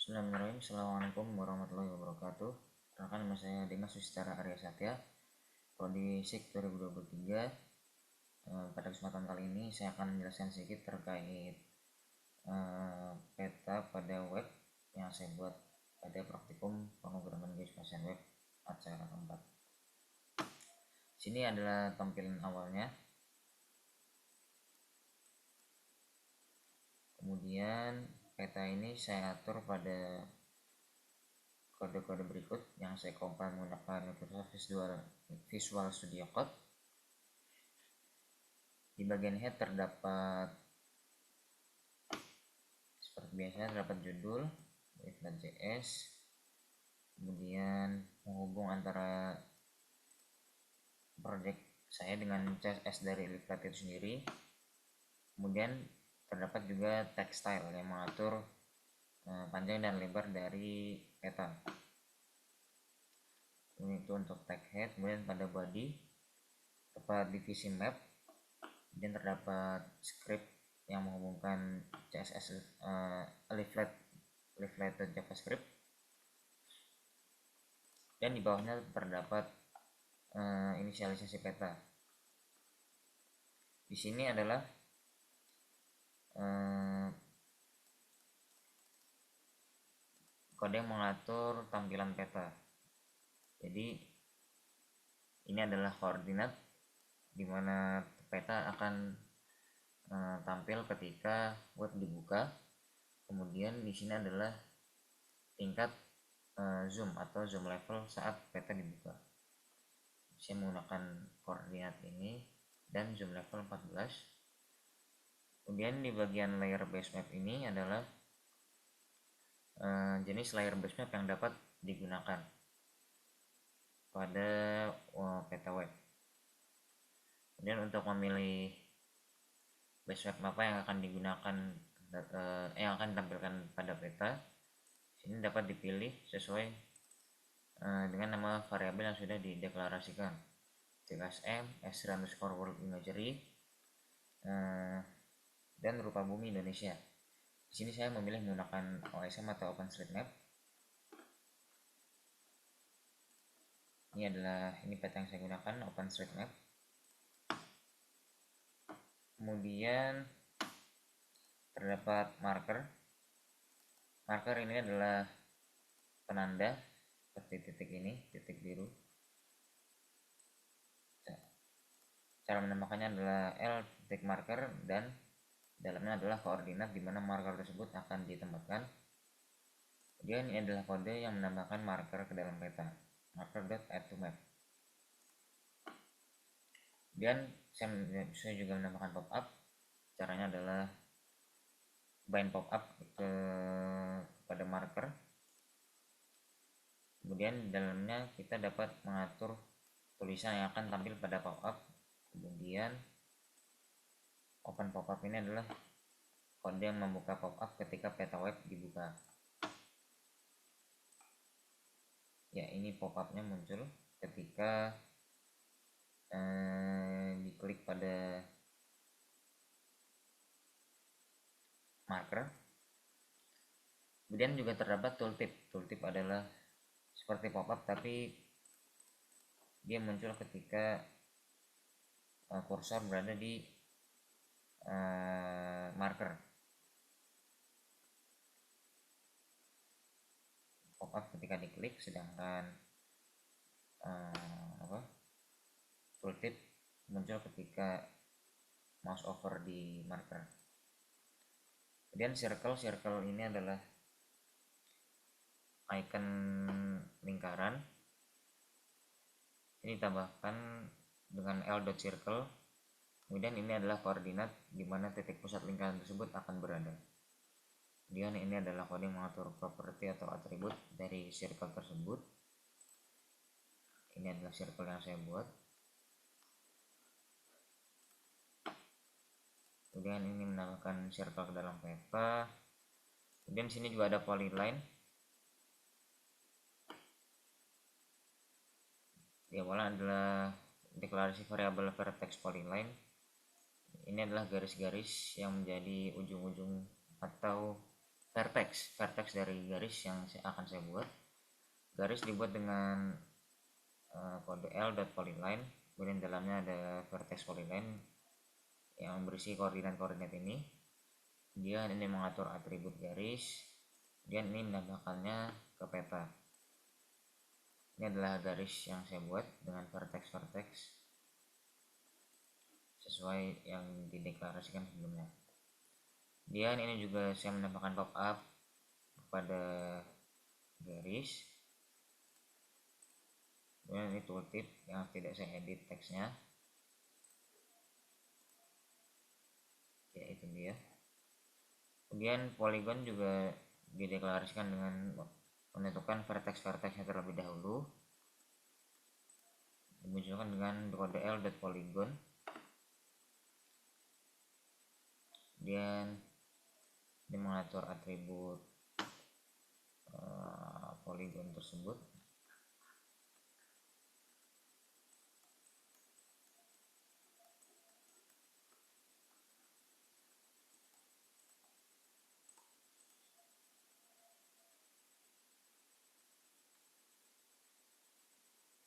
Bismillahirrahmanirrahim. Assalamualaikum warahmatullahi wabarakatuh. Perkenalkan, nama saya Dimas Wistara Arya Satya, Prodi SIK 2023. Pada kesempatan kali ini saya akan menjelaskan sedikit terkait peta pada web yang saya buat pada praktikum pemrograman geospasial web acara keempat. Sini adalah tampilan awalnya. Kemudian peta ini saya atur pada kode-kode berikut yang saya compile menggunakan Microsoft Visual Studio Code. Di bagian head terdapat seperti biasa, terdapat judul leaflet.js, kemudian menghubung antara project saya dengan CSS dari leaflet itu sendiri. Kemudian terdapat juga text style yang mengatur panjang dan lebar dari peta. Ini itu untuk tag head. Kemudian pada body terdapat divisi map, dan terdapat script yang menghubungkan CSS leaflet JavaScript, dan di bawahnya terdapat inisialisasi peta. Di sini adalah kode yang mengatur tampilan peta. Jadi ini adalah koordinat di mana peta akan tampil ketika web dibuka. Kemudian di sini adalah tingkat zoom atau zoom level saat peta dibuka. Saya menggunakan koordinat ini dan zoom level 14. Kemudian di bagian layer base map ini adalah jenis layer base map yang dapat digunakan pada peta web. Kemudian untuk memilih base map apa yang akan digunakan, yang akan ditampilkan pada peta, ini dapat dipilih sesuai dengan nama variabel yang sudah dideklarasikan, tsm, s_world imagery, dan rupa bumi Indonesia. Di sini saya memilih menggunakan OSM atau OpenStreetMap. Ini peta yang saya gunakan, OpenStreetMap. Kemudian terdapat marker. Marker ini adalah penanda seperti titik ini, titik biru. Cara menambahkannya adalah L titik marker, dan dalamnya adalah koordinat di mana marker tersebut akan ditempatkan. Kemudian ini adalah kode yang menambahkan marker ke dalam peta, marker.add_to_map. Kemudian saya juga menambahkan pop-up. Caranya adalah bind pop-up pada marker. Kemudian di dalamnya kita dapat mengatur tulisan yang akan tampil pada pop-up. Kemudian open pop-up ini adalah kode yang membuka pop-up ketika peta web dibuka. Ya, ini pop-upnya muncul ketika diklik pada marker. Kemudian juga terdapat tooltip. Tooltip adalah seperti pop-up, tapi dia muncul ketika kursor berada di marker. Pop-up ketika diklik, sedangkan tooltip muncul ketika mouse over di marker. Kemudian circle ini adalah icon lingkaran. Ini ditambahkan dengan L.circle. Kemudian ini adalah koordinat di mana titik pusat lingkaran tersebut akan berada. Kemudian ini adalah kode yang mengatur properti atau atribut dari circle tersebut. Ini adalah circle yang saya buat. Kemudian ini menambahkan circle ke dalam peta. Kemudian sini juga ada polyline. Di awalnya adalah deklarasi variabel vertex polyline. Ini adalah garis-garis yang menjadi ujung-ujung atau vertex dari garis yang akan saya buat. Garis dibuat dengan kode l.polyline, kemudian dalamnya ada vertex polyline yang berisi koordinat-koordinat ini. Kemudian ini mengatur atribut garis, kemudian ini menambahkannya ke peta. Ini adalah garis yang saya buat dengan vertex sesuai yang dideklarasikan sebelumnya. Kemudian ini juga saya menambahkan pop up pada garis. Kemudian ini tooltip yang tidak saya edit teksnya. Ya, itu dia. Kemudian polygon juga dideklarasikan dengan menentukan vertex-vertexnya terlebih dahulu, dimunculkan dengan kode l.polygon. Kemudian ini mengatur atribut polygon tersebut.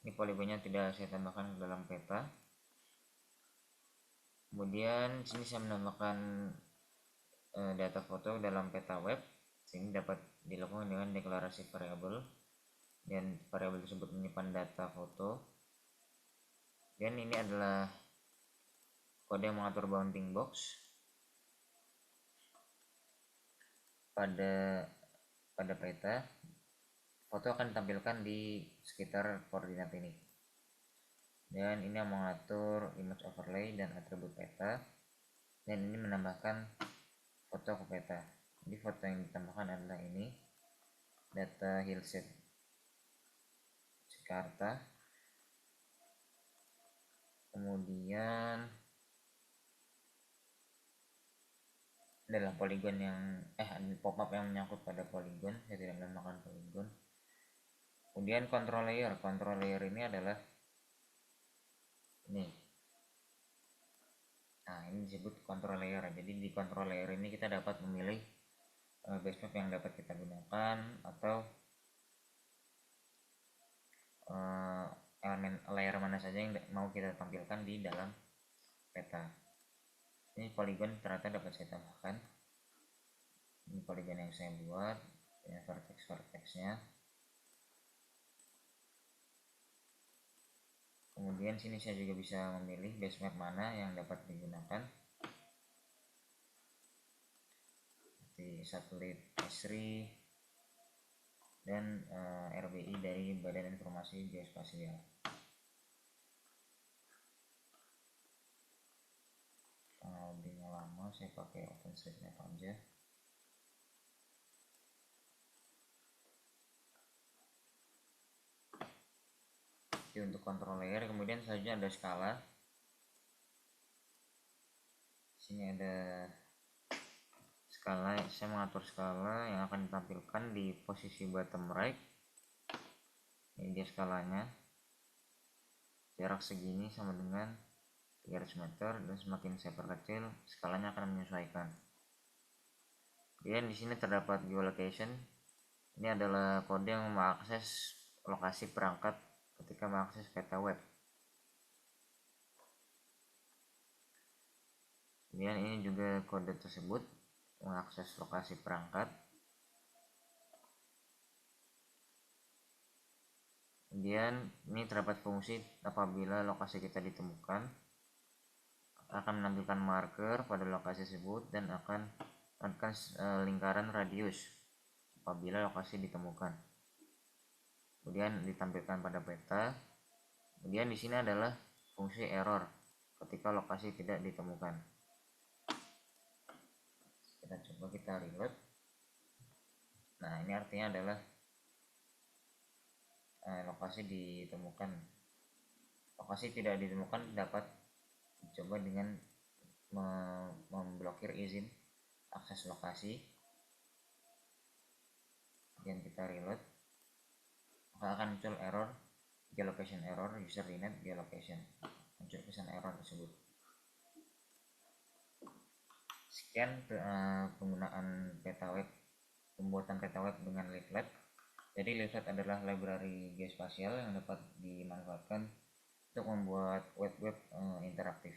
Ini poligonnya tidak saya tambahkan ke dalam peta. Kemudian sini saya menambahkan data foto dalam peta web, sehingga dapat dilakukan dengan deklarasi variabel, dan variabel tersebut menyimpan data foto. Dan ini adalah kode yang mengatur bounding box pada peta. Foto akan ditampilkan di sekitar koordinat ini. Dan ini yang mengatur image overlay dan atribut peta. Dan ini menambahkan foto ke peta. Jadi foto yang ditambahkan adalah ini, data hillside Jakarta. Kemudian adalah poligon yang pop-up yang menyangkut pada poligon. Saya tidak menambahkan poligon. Kemudian control layer ini adalah ini. Nah, ini disebut control layer. Jadi di control layer ini kita dapat memilih base map yang dapat kita gunakan, atau elemen layer mana saja yang mau kita tampilkan di dalam peta. Ini poligon ternyata dapat saya tambahkan. Ini poligon yang saya buat, ya, vertex-vertexnya. Kemudian sini saya juga bisa memilih base map mana yang dapat digunakan, seperti satelit Esri dan RBI dari Badan Informasi Geospasial. Lebih lama saya pakai OpenStreetMap aja. Jadi untuk control layer, kemudian selanjutnya ada skala. Sini ada skala, saya mengatur skala yang akan ditampilkan di posisi bottom right. Ini dia skalanya. Jarak segini sama dengan 300 meter, dan semakin saya perkecil, skalanya akan menyesuaikan. Kemudian di sini terdapat geolocation. Ini adalah kode yang mengakses lokasi perangkat ketika mengakses peta web. Kemudian ini juga kode tersebut mengakses lokasi perangkat. Kemudian ini terdapat fungsi apabila lokasi kita ditemukan, akan menampilkan marker pada lokasi tersebut dan akan lingkaran radius apabila lokasi ditemukan. Kemudian ditampilkan pada peta. Kemudian di sini adalah fungsi error ketika lokasi tidak ditemukan. Kita reload. Nah, ini artinya adalah lokasi ditemukan. Lokasi tidak ditemukan dapat dicoba dengan memblokir izin akses lokasi. Dan kita reload, maka akan muncul error, geolocation error, user denied geolocation. Muncul pesan error tersebut. Sekian penggunaan peta web pembuatan peta web dengan leaflet. Jadi leaflet adalah library geospasial yang dapat dimanfaatkan untuk membuat web-web interaktif.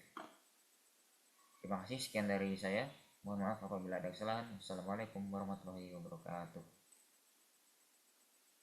Terima kasih, sekian dari saya. Mohon maaf apabila ada kesalahan. Wassalamualaikum warahmatullahi wabarakatuh.